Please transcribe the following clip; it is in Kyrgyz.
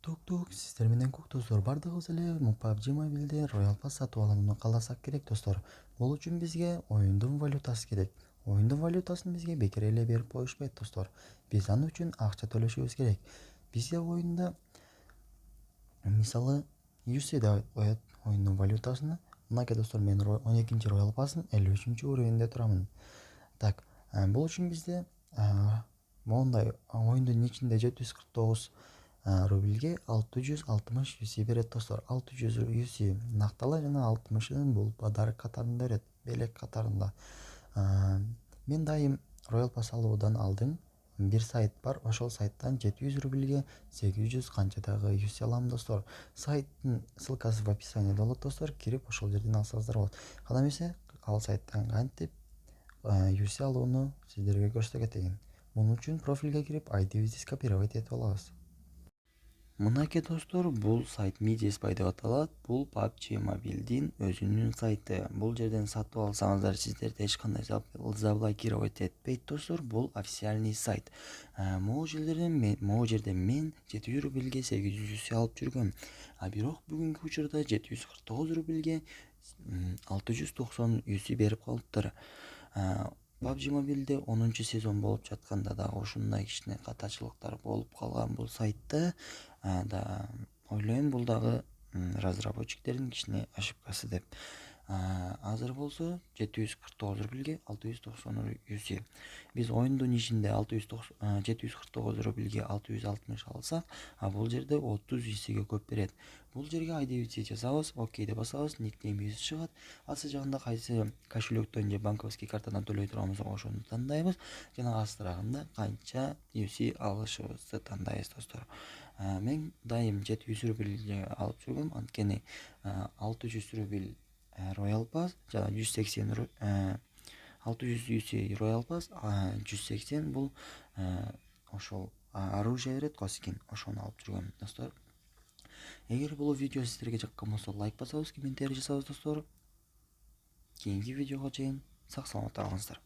Тук сиздер менен Кук достор, бардыгыбыз эле PUBG Mobile'де Royal Pass сатып алууну кааласак керек достор. Бул үчүн бизге оюндун валютасы керек. Оюндун валютасын бизге бекер эле берип коюшпайт достор. Биз аны үчүн акча төлөшүбүз керек. Бизде оюнда мисалы UC деп коет оюндун валютасына. Мынакей достор, мен 12 Royal Pass'ын 53 уровеньде турамын. Так, бул үчүн бизде мондай оюндун ичинде 749 рубльге 660 UC берет достор. 600 UC нактала жана 60-ын бул подарок катарында берет, белек катарында. Мен дайым Royal Pass алуудан алдын бир сайт бар, ошол сайттан 700 рубльге 800 канчадагы UC алам достор. Сайттын ссылкасы в описанияда болот достор, кирип ошол жерден алсаңыздар болот. Кандай эмесе, ал сайттан кантип UC алууну сиздерге көрсөтө кетейин. Муну үчүн профилге кирип айдибизди скопировать этип алабыз. Мынакей достор, бул сайт MediaSpy деп аталат. Бул PUBG Mobile'дин өзүнүн сайты. Бул жерден сатып алсаңыздар сиздерде эч кандай заблокировать этпейт достор. Бул официальный сайт. Могу жерде мен 700 рубльге 800 алып жүргөм. Бирок бүгүнкү учурда 749 рубльге 690 UC берип калыптыр. PUBG Mobile'де 10-сезон болуп жатканда да ушундай кичине катачылыктар болуп калган бул сайтта. Да ойлойм бул дагы разработчиктердин кичине ошибкасы деп. Азыр болсо 749 рубльге 690 UC. Биз оюндун ичинде 749 рубльге 660 алсак, бул жерде 30 UCге көп берет. Бул жерге айдибизди жазабыз, окей деп басабыз, никнеймибиз чыгат. Асты жагында кайсы кошелектен же банковский картадан төлөй турганбыз, ошону тандайбыз. Жана астырагында канча UC алышыбызды тандайбыз достор. Мен дайым 700 рубльге алып жүргөм, анткени 600 рубль Royal Pass жана 180 600 UC Royal Pass, 180 бул ошол оружие берет го, скин, ошону алып жүргөм достор. Эгер бул видео сиздерге жаккан болсо, лайк басабыз, комментарий жасабыз достор. Кийинки видеого чейин сак саламатта калыңыздар.